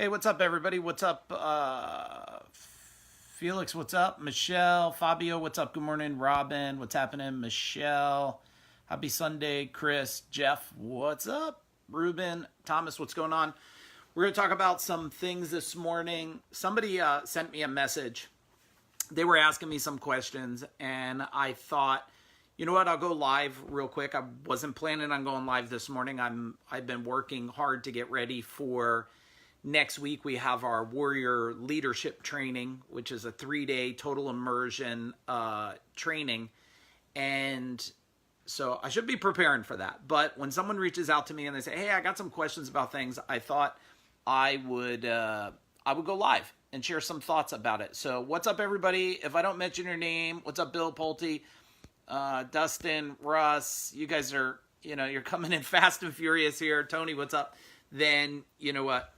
Hey, what's up, everybody? What's up, Felix? What's up, Michelle? Fabio, what's up? Good morning, Robin. What's happening, Michelle? Happy Sunday, Chris, Jeff. What's up, Ruben, Thomas? What's going on? We're going to talk about some things this morning. Somebody sent me a message. They were asking me some questions, and I thought, you know what? I'll go live real quick. I wasn't planning on going live this morning. I've been working hard to get ready for next week. We have our Warrior Leadership Training, which is a 3-day total immersion training. And so I should be preparing for that. But when someone reaches out to me and they say, hey, I got some questions about things, I thought I would go live and share some thoughts about it. So what's up, everybody? If I don't mention your name, what's up, Bill Pulte, Dustin, Russ? You guys are, you're coming in fast and furious here. Tony, what's up? Then, you know what?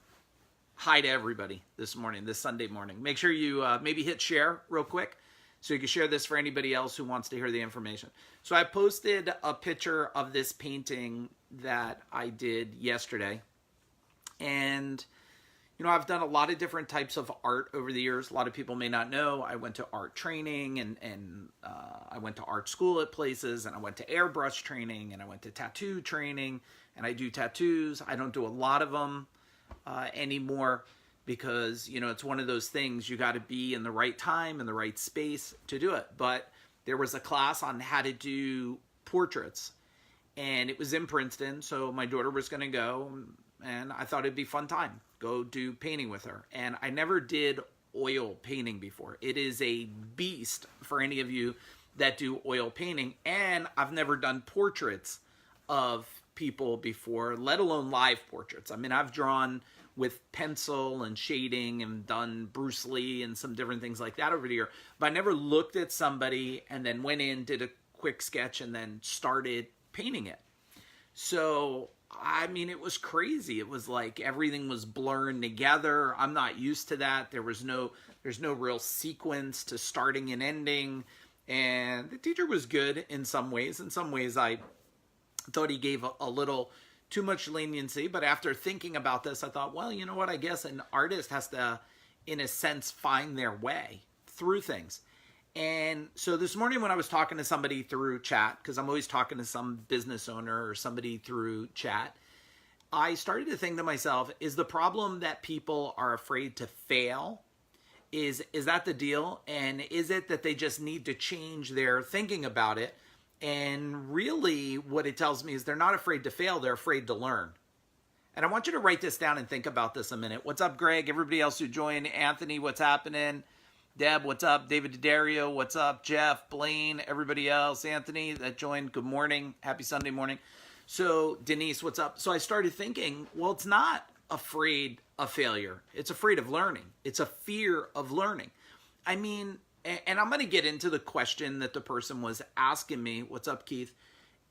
Hi to everybody this morning, this Sunday morning. Make sure you maybe hit share real quick so you can share this for anybody else who wants to hear the information. So I posted a picture of this painting that I did yesterday. And, I've done a lot of different types of art over the years. A lot of people may not know. I went to art training and I went to art school at places, and I went to airbrush training, and I went to tattoo training, and I do tattoos. I don't do a lot of them anymore because, it's one of those things you got to be in the right time and the right space to do it. But there was a class on how to do portraits, and it was in Princeton. So my daughter was going to go, and I thought it'd be a fun time. Go do painting with her. And I never did oil painting before. It is a beast for any of you that do oil painting. And I've never done portraits of people before, let alone live portraits. I mean, I've drawn with pencil and shading and done Bruce Lee and some different things like that over the year, but I never looked at somebody and then went in, did a quick sketch, and then started painting it. So, I mean, it was crazy. It was like everything was blurring together. I'm not used to that. There's no real sequence to starting and ending. And the teacher was good in some ways. In some ways, I thought he gave a little too much leniency. But after thinking about this, I thought, well, you know what? I guess an artist has to, in a sense, find their way through things. And so this morning when I was talking to somebody through chat, because I'm always talking to some business owner or somebody through chat, I started to think to myself, is the problem that people are afraid to fail? Is that the deal? And is it that they just need to change their thinking about it? And really what it tells me is they're not afraid to fail, they're afraid to learn. And I want you to write this down and think about this a minute. What's up, Greg? Everybody else who joined. Anthony, what's happening? Deb, what's up? David Daddario, what's up? Jeff, Blaine, everybody else. Anthony that joined, good morning. Happy Sunday morning. So Denise, what's up? So I started thinking, well, it's not afraid of failure. It's afraid of learning. It's a fear of learning. I mean, and I'm going to get into the question that the person was asking me. What's up, Keith?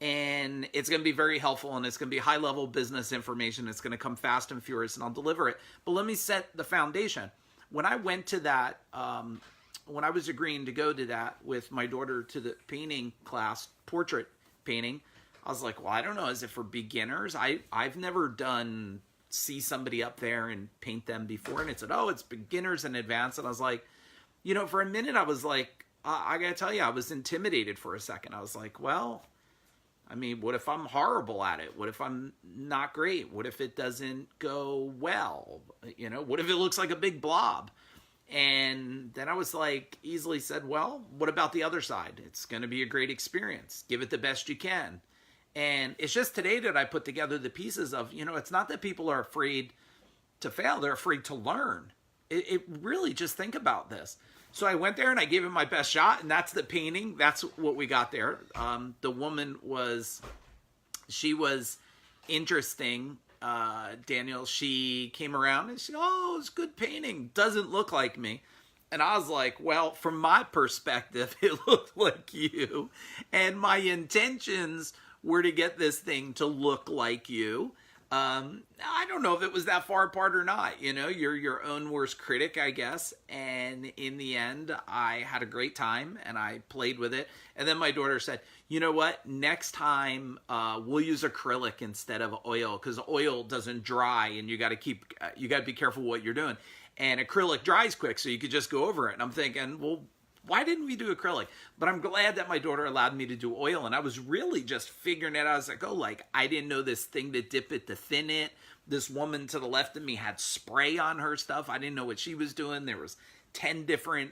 And it's going to be very helpful, and it's going to be high-level business information. It's going to come fast and furious, and I'll deliver it. But let me set the foundation. When I went to that, when I was agreeing to go to that with my daughter to the painting class, portrait painting, I was like, well, I don't know. Is it for beginners? I've never see somebody up there and paint them before. And it said, oh, it's beginners and advanced. And I was like, for a minute, I was like, I got to tell you, I was intimidated for a second. I was like, well, I mean, what if I'm horrible at it? What if I'm not great? What if it doesn't go well? What if it looks like a big blob? And then I was like, easily said, well, what about the other side? It's going to be a great experience. Give it the best you can. And it's just today that I put together the pieces of, it's not that people are afraid to fail. They're afraid to learn. It really, just think about this. So I went there and I gave it my best shot, and that's the painting. That's what we got there. The woman she was interesting, Daniel. She came around and she said, oh, it's good painting. Doesn't look like me. And I was like, well, from my perspective, it looked like you. And my intentions were to get this thing to look like you. I don't know if it was that far apart or not. You know, you're your own worst critic, I guess. And in the end, I had a great time and I played with it. And then my daughter said, you know what? Next time, we'll use acrylic instead of oil, because oil doesn't dry and you got to be careful what you're doing. And acrylic dries quick, so you could just go over it. And I'm thinking, well, why didn't we do acrylic? But I'm glad that my daughter allowed me to do oil, and I was really just figuring it out as I go. Like, I didn't know this thing to dip it to thin it. This woman to the left of me had spray on her stuff. I didn't know what she was doing. There was 10 different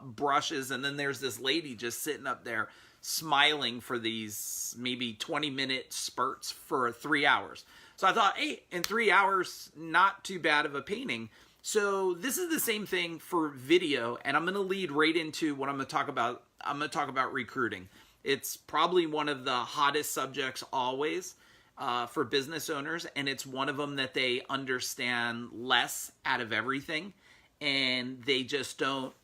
brushes, and then there's this lady just sitting up there smiling for these maybe 20-minute spurts for 3 hours. So I thought, hey, in 3 hours, not too bad of a painting. So this is the same thing for video, and I'm going to lead right into what I'm going to talk about. I'm going to talk about recruiting. It's probably one of the hottest subjects always for business owners, and it's one of them that they understand less out of everything, and they just don't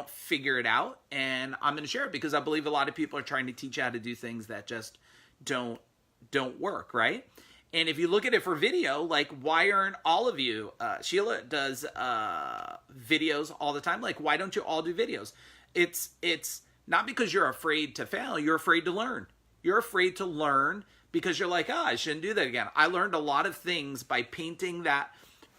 figure it out. And I'm going to share it because I believe a lot of people are trying to teach how to do things that just don't work, right? And if you look at it for video, like, why aren't all of you, Sheila does videos all the time. Like, why don't you all do videos? It's not because you're afraid to fail. You're afraid to learn. You're afraid to learn because you're like, I shouldn't do that again. I learned a lot of things by painting that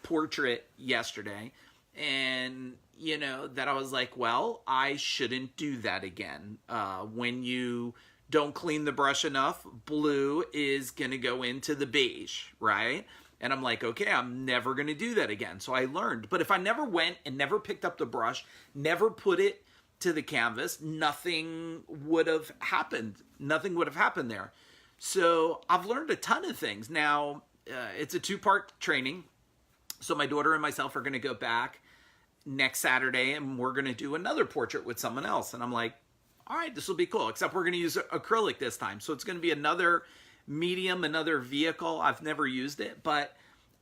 portrait yesterday. And, you know, that I was like, well, I shouldn't do that again. When you don't clean the brush enough, blue is going to go into the beige, right? And I'm like, okay, I'm never going to do that again. So I learned. But if I never went and never picked up the brush, never put it to the canvas, nothing would have happened. Nothing would have happened there. So I've learned a ton of things. Now, it's a 2-part training. So my daughter and myself are going to go back next Saturday, and we're going to do another portrait with someone else. And I'm like, all right, this will be cool, except we're going to use acrylic this time. So it's going to be another medium, another vehicle. I've never used it, but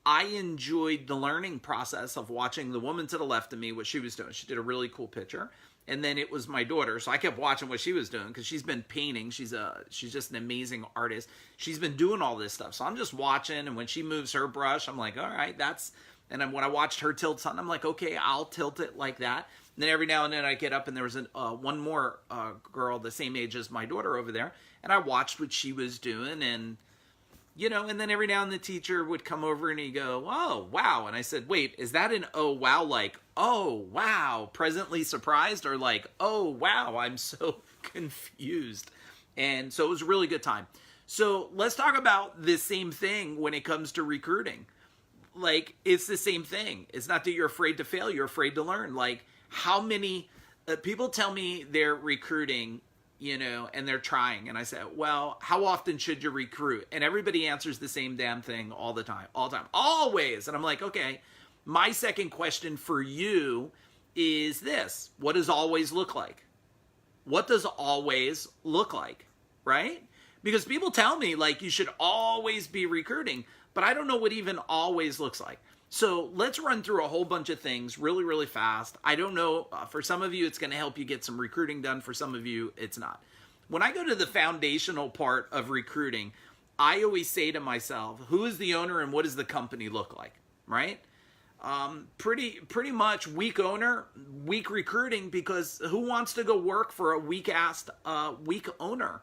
I enjoyed the learning process of watching the woman to the left of me, what she was doing. She did a really cool picture. And then it was my daughter. So I kept watching what she was doing because she's been painting. She's just an amazing artist. She's been doing all this stuff. So I'm just watching. And when she moves her brush, I'm like, all right, and then when I watched her tilt something, I'm like, okay, I'll tilt it like that. And then every now and then I get up and there was one more girl the same age as my daughter over there. And I watched what she was doing. And, you know, and then every now and then the teacher would come over and he'd go, oh, wow. And I said, wait, is that an oh, wow, like, oh, wow, presently surprised? Or like, oh, wow, I'm so confused. And so it was a really good time. So let's talk about this same thing when it comes to recruiting. Like, it's the same thing. It's not that you're afraid to fail. You're afraid to learn. Like, how many people tell me they're recruiting, you know, and they're trying. And I say, well, how often should you recruit? And everybody answers the same damn thing all the time, always. And I'm like, okay, my second question for you is this. What does always look like? What does always look like, right? Because people tell me, like, you should always be recruiting, but I don't know what even always looks like. So let's run through a whole bunch of things really, really fast. I don't know. For some of you, it's going to help you get some recruiting done. For some of you, it's not. When I go to the foundational part of recruiting, I always say to myself, who is the owner and what does the company look like, right? Pretty much weak owner, weak recruiting, because who wants to go work for a weak owner?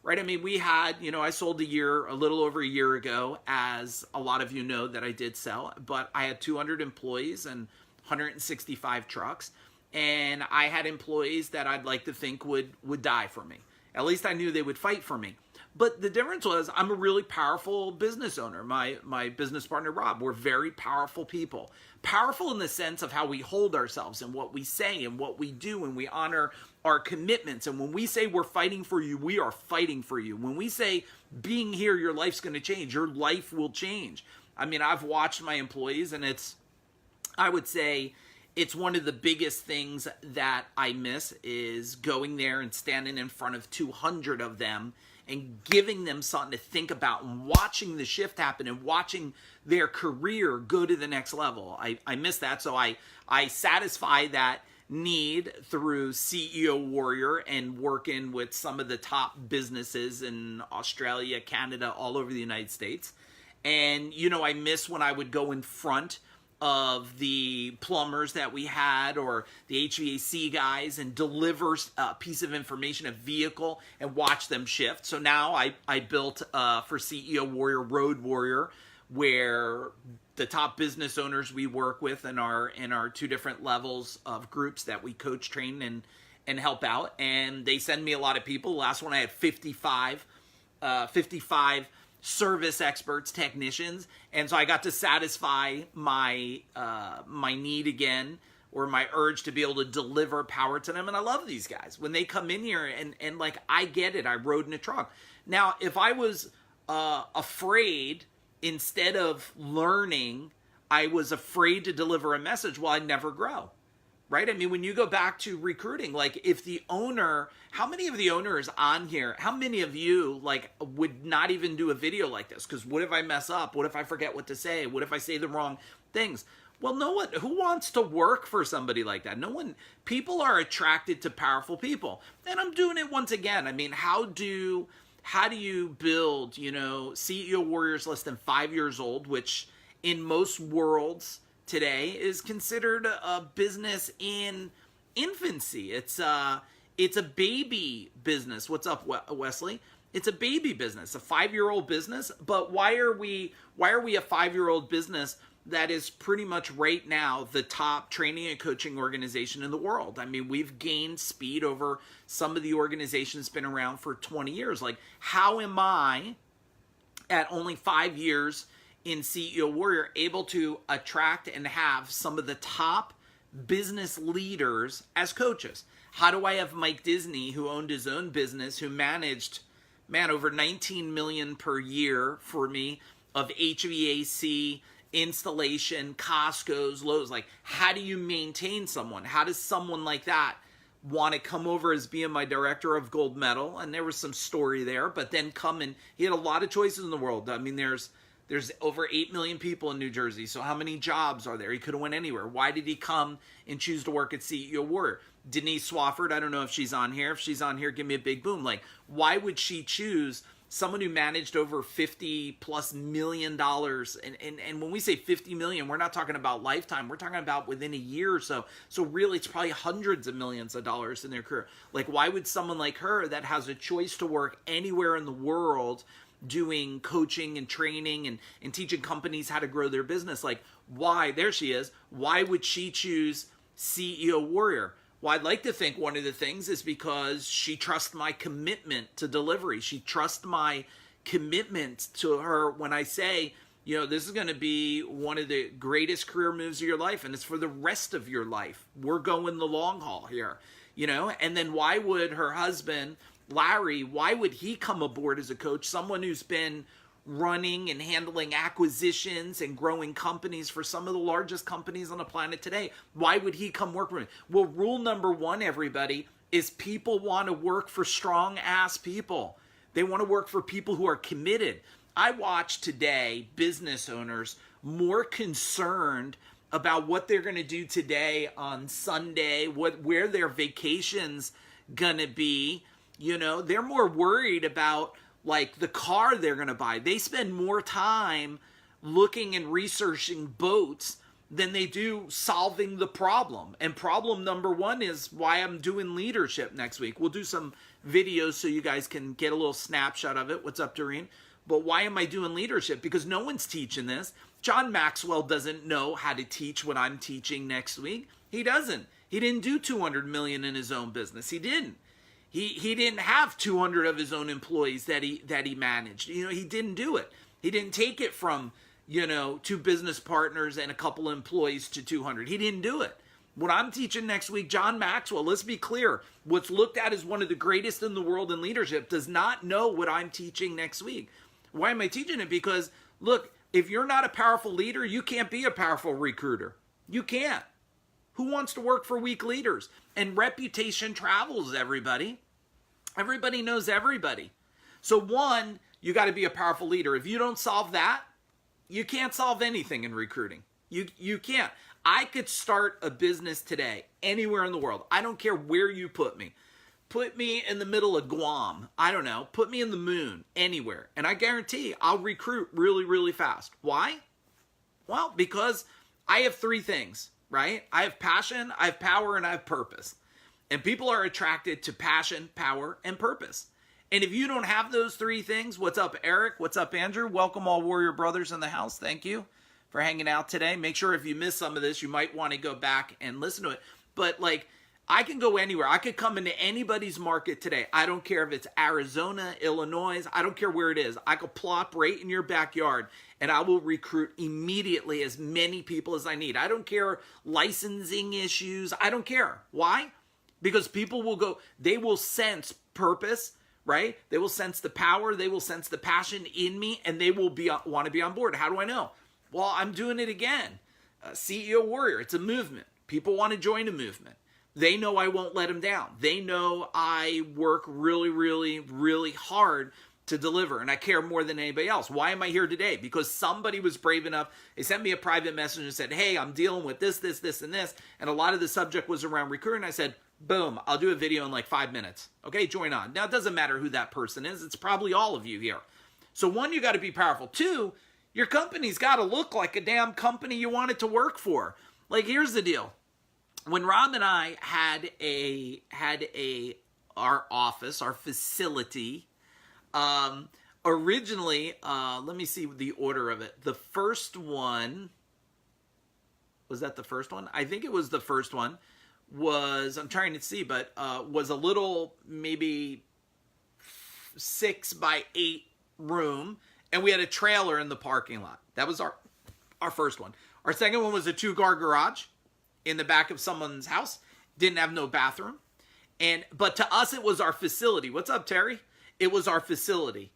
Right? I mean, we had, you know, I sold a little over a year ago, as a lot of you know that I did sell, but I had 200 employees and 165 trucks. And I had employees that I'd like to think would die for me. At least I knew they would fight for me. But the difference was I'm a really powerful business owner. My business partner, Rob, we're very powerful people. Powerful in the sense of how we hold ourselves and what we say and what we do, and we honor our commitments. And when we say we're fighting for you, we are fighting for you. When we say being here, your life's going to change, your life will change. I mean, I've watched my employees, and I would say it's one of the biggest things that I miss is going there and standing in front of 200 of them and giving them something to think about and watching the shift happen and watching their career go to the next level. I miss that. So I satisfy that need through CEO Warrior and working with some of the top businesses in Australia, Canada, all over the United States. And, I miss when I would go in front of the plumbers that we had or the HVAC guys and deliver a piece of information, a vehicle, and watch them shift. So now I built for CEO Warrior, Road Warrior, where the top business owners we work with in our 2 different levels of groups that we coach, train, and help out. And they send me a lot of people. The last one I had 55 service experts, technicians, and so I got to satisfy my need again, or my urge to be able to deliver power to them. And I love these guys when they come in here, and like, I get it. I rode in a truck. Now, if I was afraid, instead of learning, I was afraid to deliver a message, well, I'd never grow. Right? I mean, when you go back to recruiting, like, if the owner, how many of the owners on here, how many of you, like, would not even do a video like this? Because what if I mess up? What if I forget what to say? What if I say the wrong things? Well, no one, who wants to work for somebody like that? No one, people are attracted to powerful people. And I'm doing it once again. I mean, how do you build, CEO Warriors less than 5 years old, which in most worlds today is considered a business in infancy. It's a baby business. What's up, Wesley? It's a baby business, a 5-year-old business. But why are we a 5-year-old business that is pretty much right now the top training and coaching organization in the world? I mean, we've gained speed over some of the organizations been around for 20 years. Like, how am I at only 5 years in CEO Warrior able to attract and have some of the top business leaders as coaches? How do I have Mike Disney, who owned his own business, who managed, over 19 million per year for me of HVAC, installation, Costco's, Lowe's? Like, how do you maintain someone? How does someone like that want to come over as being my director of gold medal? And there was some story there, but then he had a lot of choices in the world. I mean, there's over 8 million people in New Jersey. So how many jobs are there? He could have went anywhere. Why did he come and choose to work at CEO Warrior? Denise Swafford, I don't know if she's on here. If she's on here, give me a big boom. Like, why would she choose someone who managed over $50+ million? And when we say 50 million, we're not talking about lifetime. We're talking about within a year or so. So really, it's probably hundreds of millions of dollars in their career. Like, why would someone like her that has a choice to work anywhere in the world doing coaching and training and teaching companies how to grow their business, like, why, there she is, why would she choose CEO Warrior? Well, I'd like to think one of the things is because she trusts my commitment to delivery. She trusts my commitment to her when I say, this is going to be one of the greatest career moves of your life, and it's for the rest of your life. We're going the long haul here, and then why would her husband, Larry, why would he come aboard as a coach? Someone who's been running and handling acquisitions and growing companies for some of the largest companies on the planet today. Why would he come work for me? Well, rule number 1, everybody, is people want to work for strong-ass people. They want to work for people who are committed. I watch today business owners more concerned about what they're going to do today on Sunday, where their vacation's going to be. They're more worried about, like, the car they're going to buy. They spend more time looking and researching boats than they do solving the problem. And problem number 1 is why I'm doing leadership next week. We'll do some videos so you guys can get a little snapshot of it. What's up, Doreen? But why am I doing leadership? Because no one's teaching this. John Maxwell doesn't know how to teach what I'm teaching next week. He doesn't. He didn't do 200 million in his own business. He didn't. He didn't have 200 of his own employees that he managed. He didn't do it. He didn't take it from, 2 business partners and a couple employees to 200. He didn't do it. What I'm teaching next week, John Maxwell, let's be clear, what's looked at as one of the greatest in the world in leadership does not know what I'm teaching next week. Why am I teaching it? Because, look, if you're not a powerful leader, you can't be a powerful recruiter. You can't. Who wants to work for weak leaders? And reputation travels, everybody. Everybody knows everybody. So 1, you got to be a powerful leader. If you don't solve that, you can't solve anything in recruiting. You can't. I could start a business today, anywhere in the world. I don't care where you put me. put me in the middle of Guam. I don't know. Put me in the moon, anywhere. And I guarantee I'll recruit really, really fast. Why? Well, because I have three things, right? I have passion, I have power, and I have purpose. And people are attracted to passion, power, and purpose. And if you don't have those three things, what's up, Eric? What's up, Andrew? Welcome, all Warrior Brothers in the house. Thank you for hanging out today. Make sure if you missed some of this, you might want to go back and listen to it. But like, I can go anywhere. I could come into anybody's market today. I don't care if it's Arizona, Illinois. I don't care where it is. I could plop right in your backyard and I will recruit immediately as many people as I need. I don't care licensing issues. I don't care. Why? Because people will go, they will sense purpose, right? They will sense the power. They will sense the passion in me, and they will want to be on board. How do I know? Well, I'm doing it again. CEO Warrior, it's a movement. People want to join a movement. They know I won't let them down. They know I work really, really, really hard to deliver, and I care more than anybody else. Why am I here today? Because somebody was brave enough. They sent me a private message and said, hey, I'm dealing with this, this, this, and this. And a lot of the subject was around recruiting. I said, boom, I'll do a video in like 5 minutes. Okay, join on. Now, it doesn't matter who that person is. It's probably all of you here. So one, you got to be powerful. Two, your company's got to look like a damn company you want it to work for. Like, here's the deal. When Rob and I had our office, our facility, originally, let me see the order of it. The first one, was that the first one? I think it was the first one. I'm trying to see, but was a little maybe 6 by 8 room, and we had a trailer in the parking lot. That was our first one. Our second one was a 2-car garage in the back of someone's house. Didn't have no bathroom. But to us, it was our facility. What's up, Terry? It was our facility.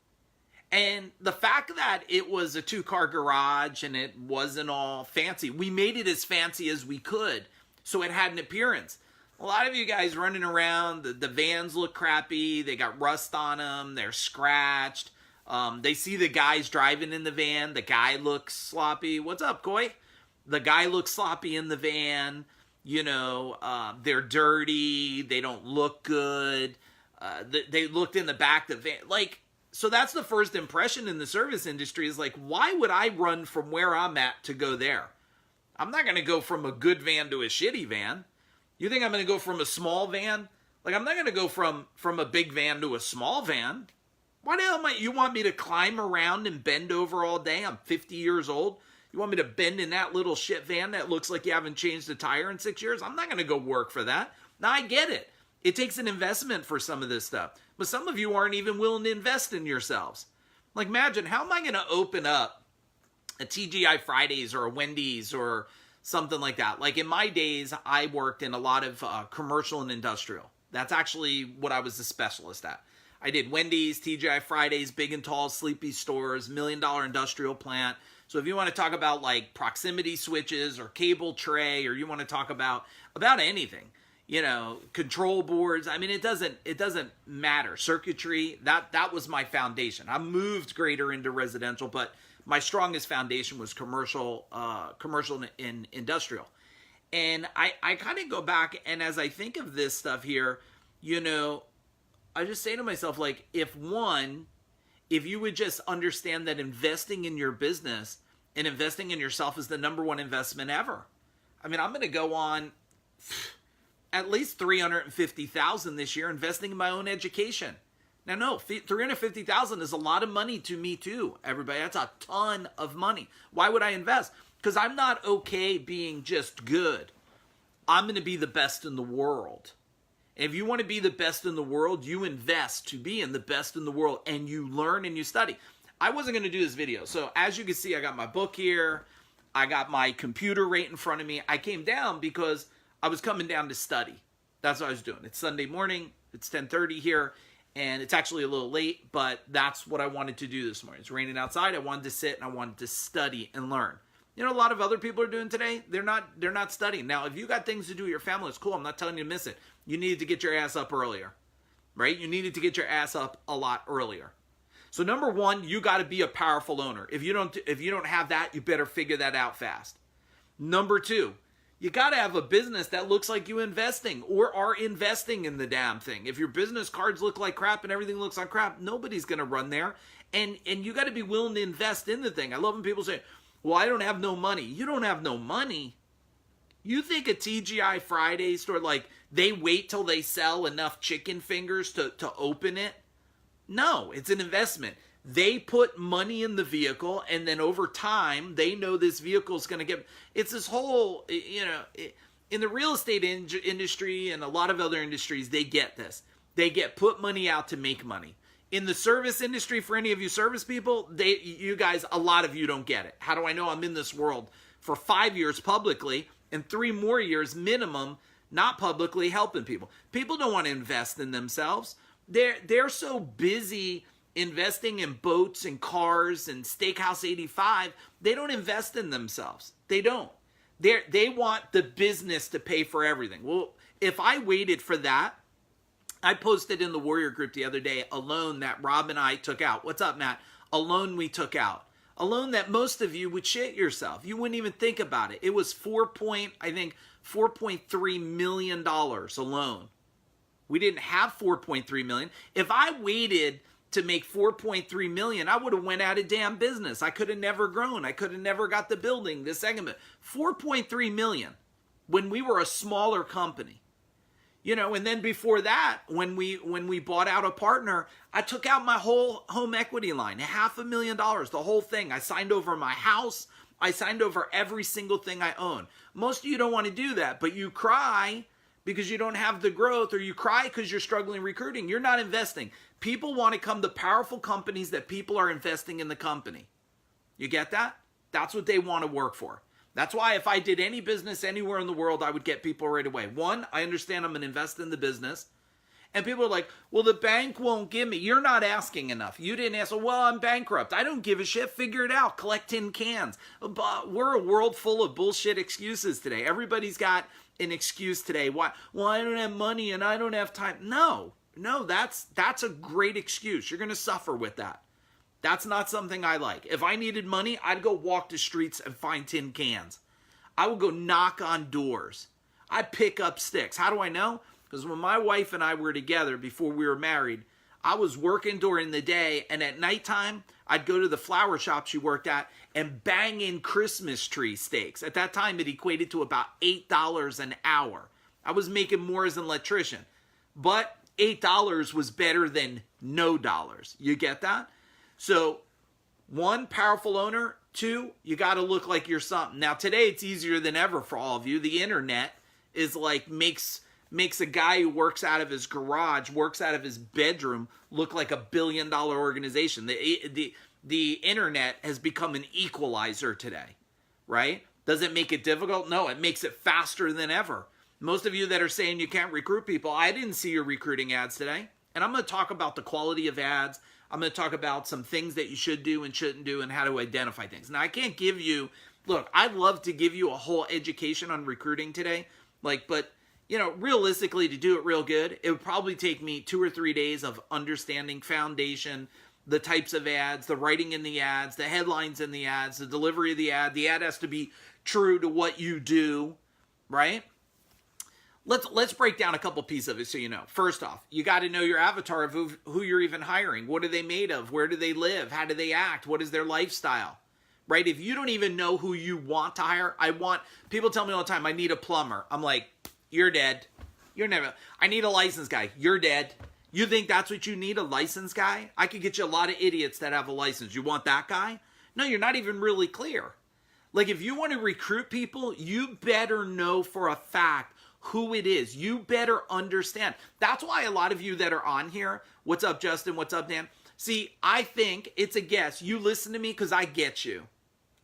And the fact that it was a 2-car garage and it wasn't all fancy, we made it as fancy as we could so it had an appearance. A lot of you guys running around, the vans look crappy. They got rust on them. They're scratched. They see the guys driving in the van. The guy looks sloppy. What's up, Coy? The guy looks sloppy in the van. You know, they're dirty. They don't look good. They looked in the back of the van. Like, so that's the first impression in the service industry is like, why would I run from where I'm at to go there? I'm not going to go from a good van to a shitty van. You think I'm going to go from a small van? Like, I'm not going to go from a big van to a small van. Why the hell you want me to climb around and bend over all day? I'm 50 years old. You want me to bend in that little shit van that looks like you haven't changed a tire in 6 years? I'm not going to go work for that. Now, I get it. It takes an investment for some of this stuff. But some of you aren't even willing to invest in yourselves. Like, imagine, how am I going to open up a TGI Fridays or a Wendy's or something like that? Like, in my days, I worked in a lot of commercial and industrial. That's actually what I was a specialist at. I did Wendy's, TGI Fridays, big and tall, sleepy stores, $1 million industrial plant. So if you want to talk about like proximity switches or cable tray, or you want to talk about anything, you know, control boards, I mean, it doesn't matter. Circuitry, that was my foundation. I moved greater into residential, but my strongest foundation was commercial and industrial. And I kind of go back, and as I think of this stuff here, you know, I just say to myself, like, if you would just understand that investing in your business and investing in yourself is the number one investment ever. I mean, I'm going to go on at least $350,000 this year investing in my own education. Now, no, $350,000 is a lot of money to me too, everybody. That's a ton of money. Why would I invest? Because I'm not okay being just good. I'm going to be the best in the world. If you want to be the best in the world, you invest to be in the best in the world, and you learn and you study. I wasn't going to do this video. So as you can see, I got my book here. I got my computer right in front of me. I came down because I was coming down to study. That's what I was doing. It's Sunday morning. It's 10:30 here, and it's actually a little late, but that's what I wanted to do this morning. It's raining outside. I wanted to sit and I wanted to study and learn. You know, a lot of other people are doing today. They're not studying. Now, if you got things to do with your family, it's cool. I'm not telling you to miss it. You needed to get your ass up earlier, right? You needed to get your ass up a lot earlier. So number one, you got to be a powerful owner. If you don't have that, you better figure that out fast. Number two, You got to have a business that looks like you investing or are investing in the damn thing. If your business cards look like crap and everything looks like crap, nobody's going to run there. And you got to be willing to invest in the thing. I love when people say, well, I don't have no money. You don't have no money. You think a TGI Friday store, like they wait till they sell enough chicken fingers to open it? No, it's an investment. They put money in the vehicle, and then over time, they know this vehicle is going to get... It's this whole, in the real estate industry and a lot of other industries, they get this. They get put money out to make money. In the service industry, for any of you service people, you guys, a lot of you don't get it. How do I know I'm in this world? For 5 years publicly, and 3 more years minimum, not publicly, helping people. People don't want to invest in themselves. They're so busy investing in boats and cars and Steakhouse 85, they don't invest in themselves. They don't. They want the business to pay for everything. Well, if I waited for that, I posted in the Warrior group the other day a loan that Rob and I took out. What's up, Matt? A loan we took out. A loan that most of you would shit yourself. You wouldn't even think about it. It was $4.3 million a loan. We didn't have $4.3 million. If I waited to make $4.3 million, I would have went out of damn business. I could have never grown. I could have never got the building, the segment. $4.3 million when we were a smaller company. And then before that, when we bought out a partner, I took out my whole home equity line, $500,000, the whole thing. I signed over my house. I signed over every single thing I own. Most of you don't want to do that, but you cry because you don't have the growth, or you cry because you're struggling recruiting. You're not investing. People want to come to powerful companies that people are investing in the company. You get that? That's what they want to work for. That's why if I did any business anywhere in the world, I would get people right away. One, I understand I'm going to invest in the business. And people are like, well, the bank won't give me. You're not asking enough. You didn't ask, well, I'm bankrupt. I don't give a shit. Figure it out. Collect tin cans. But we're a world full of bullshit excuses today. Everybody's got an excuse today. Why? Well, I don't have money and I don't have time. No, that's a great excuse. You're going to suffer with that. That's not something I like. If I needed money, I'd go walk the streets and find tin cans. I would go knock on doors. I'd pick up sticks. How do I know? Because when my wife and I were together before we were married, I was working during the day, and at nighttime, I'd go to the flower shop she worked at and bang in Christmas tree stakes. At that time, it equated to about $8 an hour. I was making more as an electrician. But $8 was better than no dollars. You get that? So, 1, powerful owner. 2, you got to look like you're something. Now, today it's easier than ever for all of you. The internet is like makes a guy who works out of his garage, works out of his bedroom, look like $1 billion organization. The internet has become an equalizer today, right? Does it make it difficult? No, it makes it faster than ever. Most of you that are saying you can't recruit people, I didn't see your recruiting ads today. And I'm going to talk about the quality of ads. I'm going to talk about some things that you should do and shouldn't do and how to identify things. Now, I can't give you, look, I'd love to give you a whole education on recruiting today, but realistically, to do it real good, it would probably take me 2 or 3 days of understanding foundation, the types of ads, the writing in the ads, the headlines in the ads, the delivery of the ad. The ad has to be true to what you do, right? Let's break down a couple pieces of it so you know. First off, you got to know your avatar of who you're even hiring. What are they made of? Where do they live? How do they act? What is their lifestyle? Right? If you don't even know who you want to hire, people tell me all the time, I need a plumber. I'm like, you're dead. I need a licensed guy. You're dead. You think that's what you need, a licensed guy? I could get you a lot of idiots that have a license. You want that guy? No, you're not even really clear. Like, if you want to recruit people, you better know for a fact who it is. You better understand. That's why a lot of you that are on here, what's up, Justin? What's up, Dan? See, I think it's a guess. You listen to me because I get you.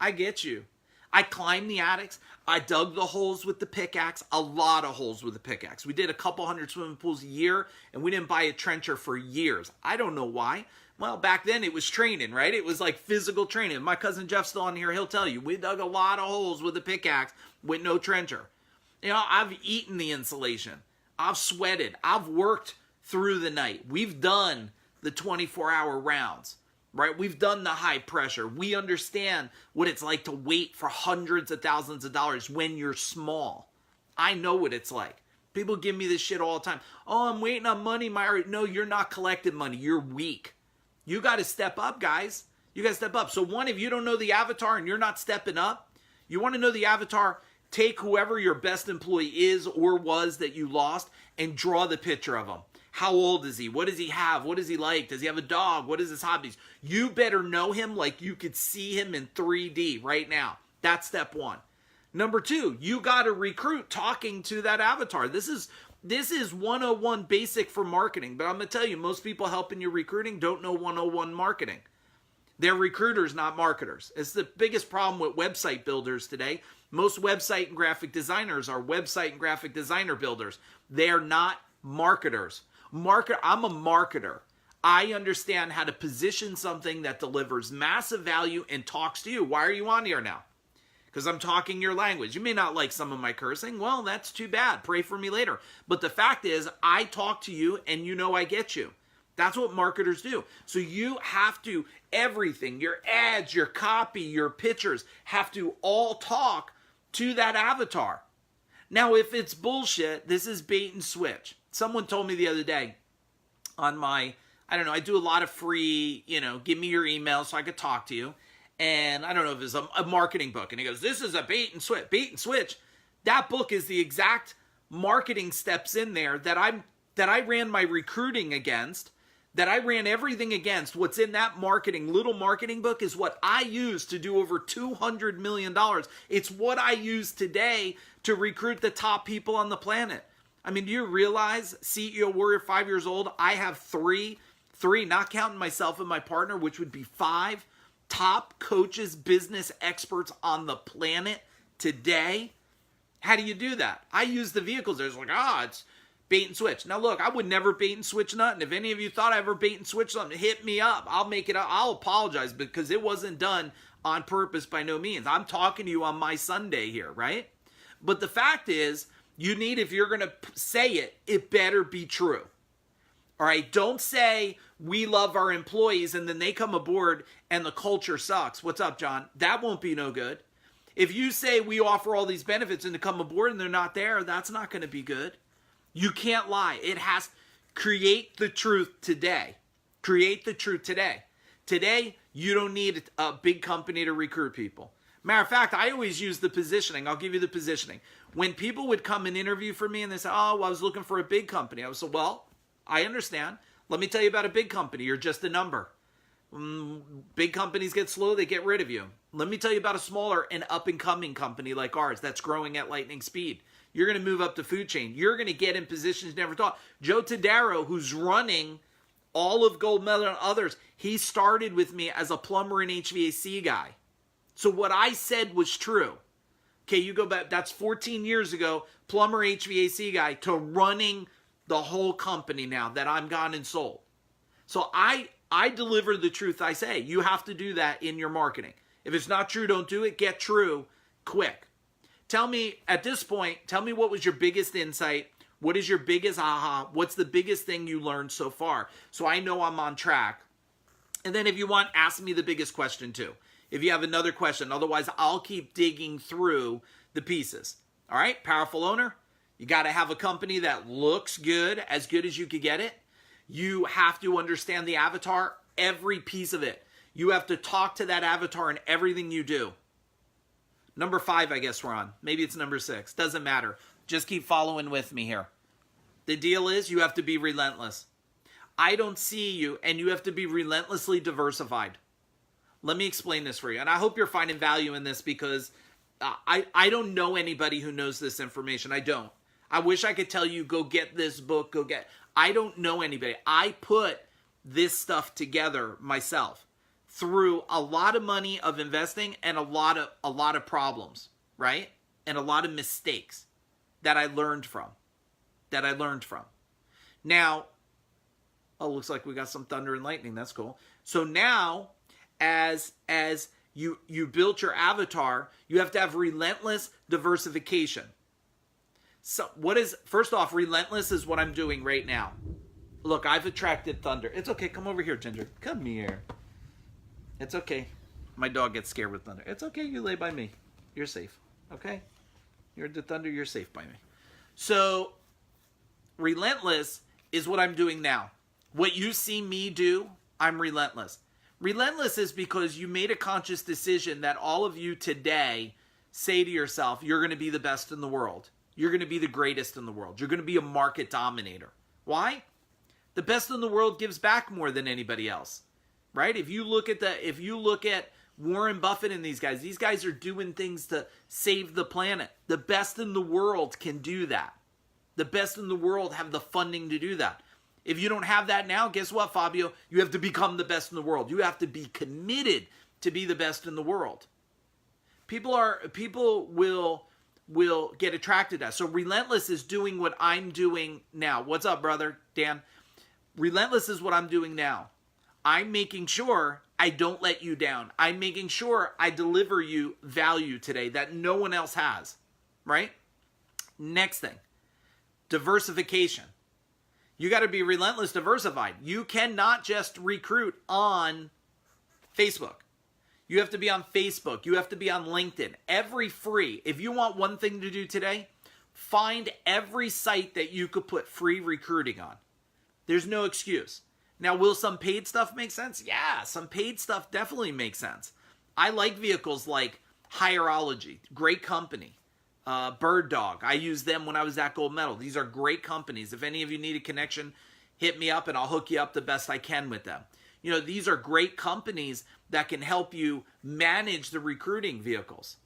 I get you. I climbed the attics. I dug the holes with the pickaxe, a lot of holes with the pickaxe. We did a couple hundred swimming pools a year, and we didn't buy a trencher for years. I don't know why. Well, back then it was training, right? It was like physical training. My cousin Jeff's still on here. He'll tell you, we dug a lot of holes with a pickaxe with no trencher. I've eaten the insulation. I've sweated. I've worked through the night. We've done the 24-hour rounds. right? We've done the high pressure. We understand what it's like to wait for hundreds of thousands of dollars when you're small. I know what it's like. People give me this shit all the time. Oh, I'm waiting on money. No, you're not collecting money. You're weak. You got to step up, guys. You got to step up. So one, if you don't know the avatar and you're not stepping up, you want to know the avatar, take whoever your best employee is or was that you lost and draw the picture of him. How old is he? What does he have? What does he like? Does he have a dog? What is his hobbies? You better know him like you could see him in 3D right now. That's step one. Number two, you got to recruit talking to that avatar. This is 101 basic for marketing. But I'm going to tell you, most people helping you recruiting don't know 101 marketing. They're recruiters, not marketers. It's the biggest problem with website builders today. Most website and graphic designers are website and graphic designer builders. They're not marketers. I'm a marketer. I understand how to position something that delivers massive value and talks to you. Why are you on here now? Because I'm talking your language. You may not like some of my cursing. Well, that's too bad. Pray for me later. But the fact is, I talk to you and you know I get you. That's what marketers do. So you have to, everything, your ads, your copy, your pictures, have to all talk to that avatar. Now, if it's bullshit, this is bait and switch. Someone told me the other day on my, I do a lot of free, give me your email so I could talk to you. And I don't know if it's a marketing book. And he goes, this is a bait and switch. Bait and switch. That book is the exact marketing steps in there that I ran my recruiting against, that I ran everything against. What's in that little marketing book is what I use to do over $200 million. It's what I use today to recruit the top people on the planet. I mean, do you realize, CEO Warrior, 5 years old, I have three, not counting myself and my partner, which would be 5 top coaches, business experts on the planet today. How do you do that? I use the vehicles. There's it's bait and switch. Now look, I would never bait and switch nothing. If any of you thought I ever bait and switch something, hit me up. I'll make it up. I'll apologize because it wasn't done on purpose by no means. I'm talking to you on my Sunday here, right? But the fact is, if you're going to say it, it better be true. All right, don't say we love our employees and then they come aboard and the culture sucks. What's up, John? That won't be no good. If you say we offer all these benefits and to come aboard and they're not there, that's not going to be good. You can't lie. Create the truth today. Create the truth today. Today, you don't need a big company to recruit people. Matter of fact, I always use the positioning. I'll give you the positioning. When people would come and interview for me and they say, I was looking for a big company. I would say, well, I understand. Let me tell you about a big company. You're just a number. Big companies get slow, they get rid of you. Let me tell you about a smaller and up-and-coming company like ours that's growing at lightning speed. You're going to move up the food chain. You're going to get in positions you never thought. Joe Tadaro, who's running all of Gold Medal and others, he started with me as a plumber and HVAC guy. So what I said was true. Okay, you go back, that's 14 years ago, plumber, HVAC guy, to running the whole company now that I'm gone and sold. So I deliver the truth I say. You have to do that in your marketing. If it's not true, don't do it. Get true quick. Tell me, at this point, what was your biggest insight? What is your biggest aha? What's the biggest thing you learned so far? So I know I'm on track. And then if you want, ask me the biggest question too. If you have another question. Otherwise, I'll keep digging through the pieces. All right, powerful owner. You got to have a company that looks good as you could get it. You have to understand the avatar, every piece of it. You have to talk to that avatar in everything you do. Number 5, I guess we're on. Maybe it's number 6. Doesn't matter. Just keep following with me here. The deal is you have to be relentless. I don't see you, and you have to be relentlessly diversified. Let me explain this for you. And I hope you're finding value in this because I don't know anybody who knows this information. I don't. I wish I could tell you, go get this book, I don't know anybody. I put this stuff together myself through a lot of money of investing and a lot of problems, right? And a lot of mistakes that I learned from. Now, looks like we got some thunder and lightning. That's cool. So now, as you built your avatar, you have to have relentless diversification. So first off, relentless is what I'm doing right now. Look, I've attracted thunder. It's okay. Come over here, Ginger. Come here. It's okay. My dog gets scared with thunder. It's okay. You lay by me. You're safe. Okay? You're the thunder. You're safe by me. So, relentless is what I'm doing now. What you see me do, I'm relentless. Relentless is because you made a conscious decision that all of you today say to yourself, you're going to be the best in the world. You're going to be the greatest in the world. You're going to be a market dominator. Why? The best in the world gives back more than anybody else. Right? If you look at Warren Buffett and these guys are doing things to save the planet. The best in the world can do that. The best in the world have the funding to do that. If you don't have that now, guess what, Fabio? You have to become the best in the world. You have to be committed to be the best in the world. People will get attracted to that. So relentless is doing what I'm doing now. What's up, brother? Dan. Relentless is what I'm doing now. I'm making sure I don't let you down. I'm making sure I deliver you value today that no one else has, right? Next thing, diversification. You got to be relentless diversified. You cannot just recruit on Facebook. You have to be on Facebook. You have to be on LinkedIn. Every free. If you want one thing to do today, find every site that you could put free recruiting on. There's no excuse. Now, will some paid stuff make sense? Yeah, some paid stuff definitely makes sense. I like vehicles like Hireology, great company. Bird Dog, I used them when I was at Gold Medal. These are great companies. If any of you need a connection, hit me up and I'll hook you up the best I can with them. You know, these are great companies that can help you manage the recruiting vehicles.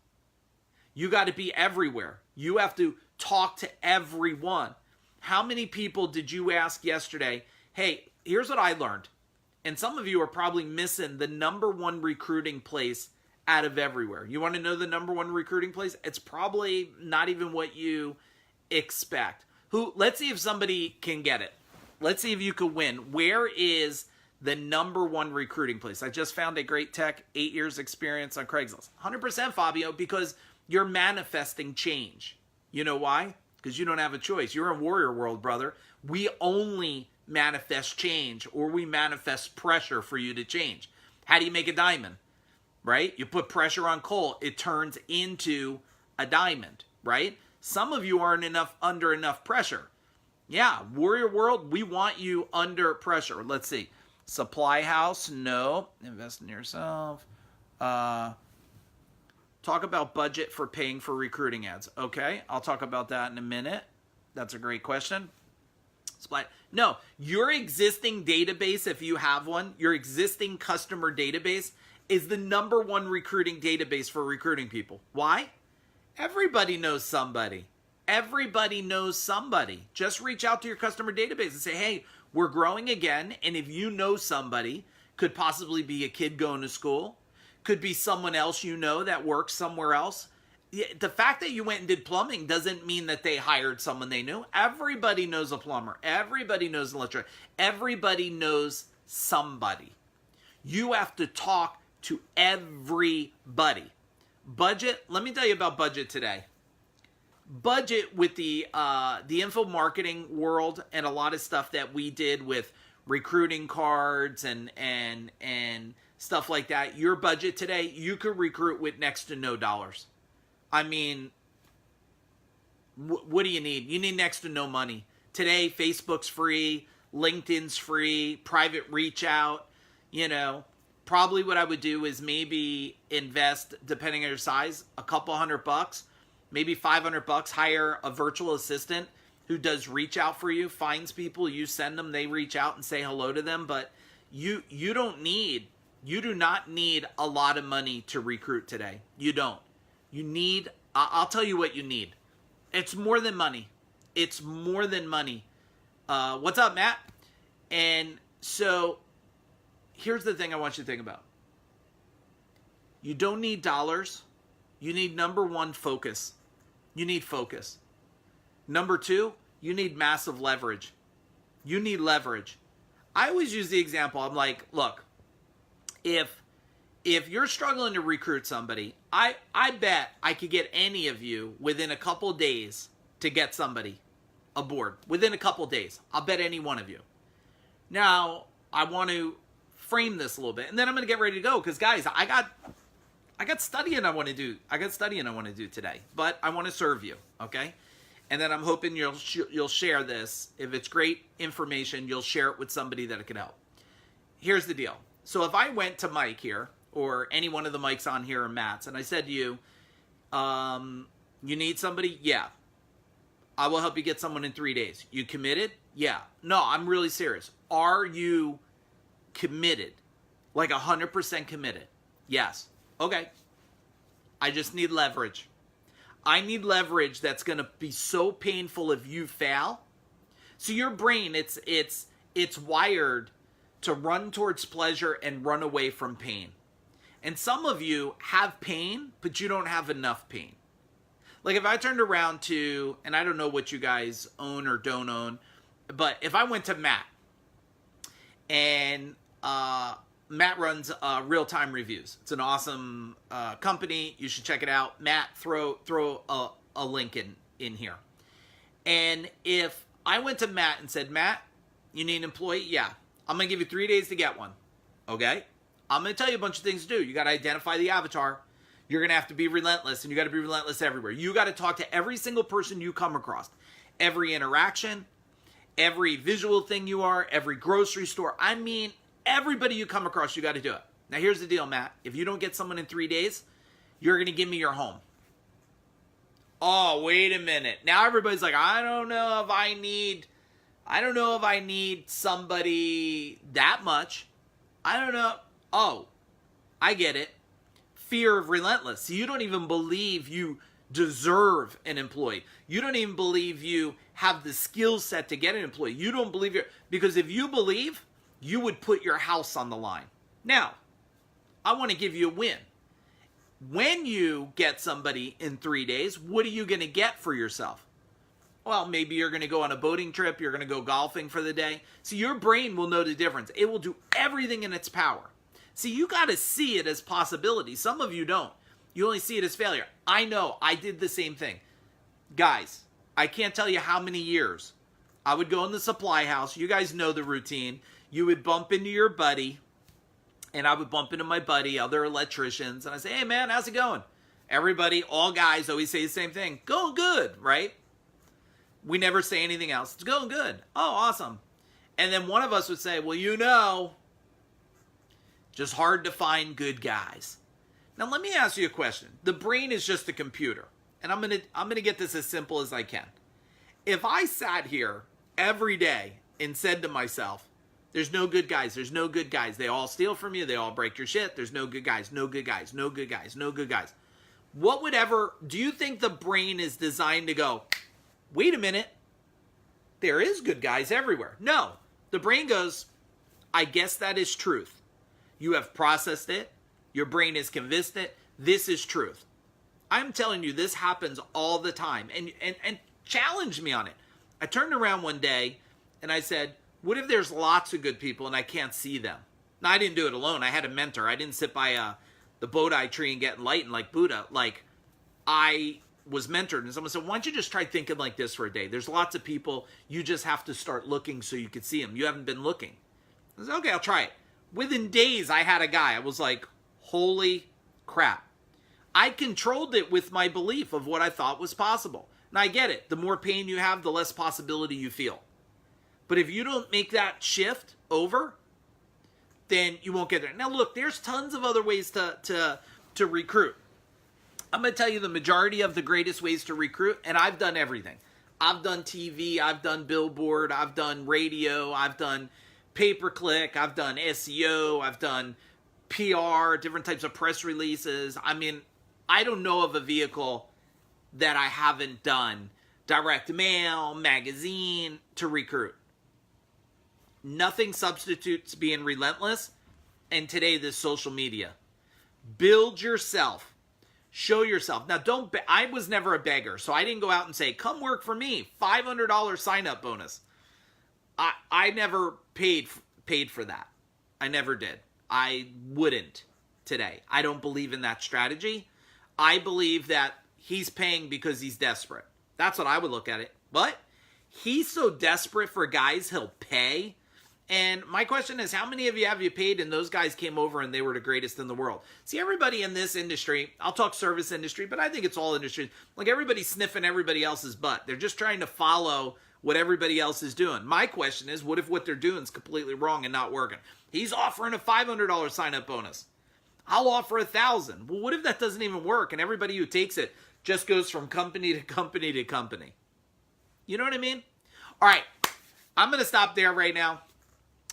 You got to be everywhere. You have to talk to everyone. How many people did you ask yesterday, hey, here's what I learned. And some of you are probably missing the number one recruiting place out of everywhere. You want to know the number one recruiting place? It's probably not even what you expect. Let's see if somebody can get it. Let's see if you could win. Where is the number one recruiting place? I just found a great tech, 8 years experience on Craigslist. 100% Fabio, because you're manifesting change. You know why? Because you don't have a choice. You're in warrior world, brother. We only manifest change, or we manifest pressure for you to change. How do you make a diamond? Right? You put pressure on coal, it turns into a diamond, right? Some of you aren't under enough pressure. Yeah, warrior world, we want you under pressure. Let's see. Supply house, no. Invest in yourself. Talk about budget for paying for recruiting ads. Okay, I'll talk about that in a minute. That's a great question. No, your existing database, if you have one, your existing customer database is the number one recruiting database for recruiting people. Why? Everybody knows somebody. Everybody knows somebody. Just reach out to your customer database and say, hey, we're growing again. And if you know somebody, could possibly be a kid going to school, could be someone else you know that works somewhere else. The fact that you went and did plumbing doesn't mean that they hired someone they knew. Everybody knows a plumber. Everybody knows an electrician. Everybody knows somebody. You have to talk to everybody. Budget, let me tell you about budget today. Budget with the info marketing world and a lot of stuff that we did with recruiting cards and stuff like that. Your budget today, you could recruit with next to no dollars. I mean, what do you need? You need next to no money. Today, Facebook's free, LinkedIn's free, private reach out, you know. Probably what I would do is maybe invest, depending on your size, a couple $100, maybe $500, hire a virtual assistant who does reach out for you, finds people, you send them, they reach out and say hello to them. But you do not need a lot of money to recruit today. You don't. You need, I'll tell you what you need. It's more than money. It's more than money. What's up, Matt? And so here's the thing I want you to think about. You don't need dollars. You need, number one, focus. You need focus. Number two, you need massive leverage. You need leverage. I always use the example. I'm like, look, if you're struggling to recruit somebody, I bet I could get any of you within a couple days to get somebody aboard. Within a couple days. I'll bet any one of you. Now, I want to frame this a little bit, and then I'm going to get ready to go because, guys, I got studying I want to do. I got studying I want to do today, but I want to serve you, okay? And then I'm hoping you'll share this. If it's great information, you'll share it with somebody that it can help. Here's the deal. So if I went to Mike here, or any one of the mics on here, or Matt's, and I said to you, you need somebody? Yeah. I will help you get someone in 3 days. You committed? Yeah. No, I'm really serious. Are you committed? Like 100% committed? Yes. Okay. I just need leverage. I need leverage that's going to be so painful if you fail. So your brain, it's wired to run towards pleasure and run away from pain. And some of you have pain, but you don't have enough pain. Like if I turned around to, and I don't know what you guys own or don't own, but if I went to Matt, and Matt runs Real-Time Reviews. It's an awesome company. You should check it out. Matt, throw a link in here. And if I went to Matt and said, Matt, you need an employee? Yeah. I'm going to give you 3 days to get one. Okay? I'm going to tell you a bunch of things to do. You got to identify the avatar. You're going to have to be relentless, and you got to be relentless everywhere. You got to talk to every single person you come across. Every interaction, every visual thing you are, every grocery store. I mean, everybody you come across, you got to do it. Now, here's the deal, Matt. If you don't get someone in 3 days, you're going to give me your home. Oh, wait a minute. Now everybody's like, I don't know if I need somebody that much. I don't know. Oh, I get it. Fear of relentless. So you don't even believe you deserve an employee. You don't even believe you have the skill set to get an employee. You don't believe because if you believe, you would put your house on the line. Now, I want to give you a win. When you get somebody in 3 days, what are you going to get for yourself? Well, maybe you're going to go on a boating trip. You're going to go golfing for the day. So your brain will know the difference. It will do everything in its power. See, you got to see it as possibility. Some of you don't. You only see it as failure. I know. I did the same thing. Guys, I can't tell you how many years I would go in the supply house. You guys know the routine. You would bump into your buddy, and I would bump into my buddy, other electricians, and I say, hey, man, how's it going? Everybody, all guys always say the same thing. Going good, right? We never say anything else. It's going good. Oh, awesome. And then one of us would say, well, you know, just hard to find good guys. Now, let me ask you a question. The brain is just a computer. And I'm gonna get this as simple as I can. If I sat here every day and said to myself, there's no good guys, there's no good guys. They all steal from you. They all break your shit. There's no good guys, no good guys, no good guys, no good guys. Do you think the brain is designed to go, wait a minute, there is good guys everywhere? No. The brain goes, I guess that is truth. You have processed it. Your brain is convinced it. This is truth. I'm telling you, this happens all the time. And challenge me on it. I turned around one day and I said, what if there's lots of good people and I can't see them? Now, I didn't do it alone. I had a mentor. I didn't sit by the Bodhi tree and get enlightened like Buddha. Like, I was mentored, and someone said, why don't you just try thinking like this for a day? There's lots of people. You just have to start looking so you could see them. You haven't been looking. I said, okay, I'll try it. Within days, I had a guy. I was like, holy crap. I controlled it with my belief of what I thought was possible. Now, I get it. The more pain you have, the less possibility you feel. But if you don't make that shift over, then you won't get there. Now, look, there's tons of other ways to recruit. I'm going to tell you the majority of the greatest ways to recruit, and I've done everything. I've done TV, I've done billboard, I've done radio, I've done pay-per-click, I've done SEO, I've done PR, different types of press releases. I mean, I don't know of a vehicle that I haven't done. Direct mail, magazine, to recruit. Nothing substitutes being relentless, and today this social media. Build yourself. Show yourself. Now, I was never a beggar, so I didn't go out and say, come work for me, $500 sign-up bonus. I never paid for that. I never did. I wouldn't today. I don't believe in that strategy. I believe that he's paying because he's desperate. That's what I would look at it. But he's so desperate for guys he'll pay And my question is, how many of you have you paid and those guys came over and they were the greatest in the world? See, everybody in this industry, I'll talk service industry, but I think it's all industries. Like, everybody's sniffing everybody else's butt. They're just trying to follow what everybody else is doing. My question is, what if what they're doing is completely wrong and not working? He's offering a $500 sign-up bonus. I'll offer $1,000. Well, what if that doesn't even work and everybody who takes it just goes from company to company to company? You know what I mean? All right, I'm going to stop there right now.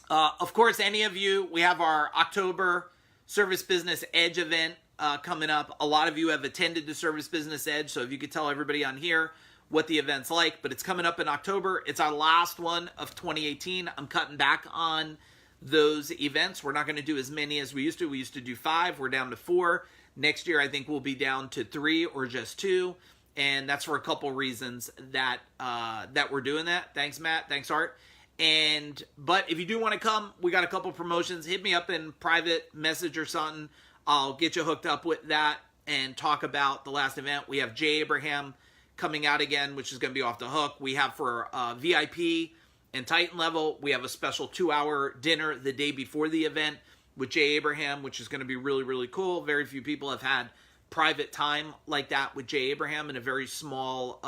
Of course, any of you, we have our October Service Business Edge event coming up. A lot of you have attended the Service Business Edge, so if you could tell everybody on here what the event's like, but it's coming up in October. It's our last one of 2018. I'm cutting back on those events. We're not going to do as many as we used to. We used to do 5. We're down to 4. Next year, I think we'll be down to 3 or just 2. And that's for a couple reasons that that we're doing that. Thanks, Matt. Thanks, Art. But if you do want to come, we got a couple promotions. Hit me up in private message or something. I'll get you hooked up with that and talk about the last event. We have Jay Abraham coming out again, which is going to be off the hook. We have for VIP and Titan level, we have a special 2-hour dinner the day before the event with Jay Abraham, which is going to be really, really cool. Very few people have had private time like that with Jay Abraham in a very small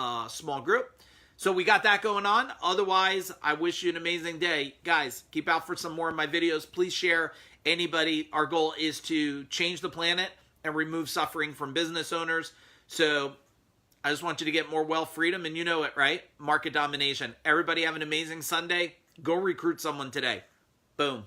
group. So we got that going on. Otherwise, I wish you an amazing day. Guys, keep out for some more of my videos. Please share anybody. Our goal is to change the planet and remove suffering from business owners. So I just want you to get more wealth, freedom, and you know it, right? Market domination. Everybody have an amazing Sunday. Go recruit someone today. Boom.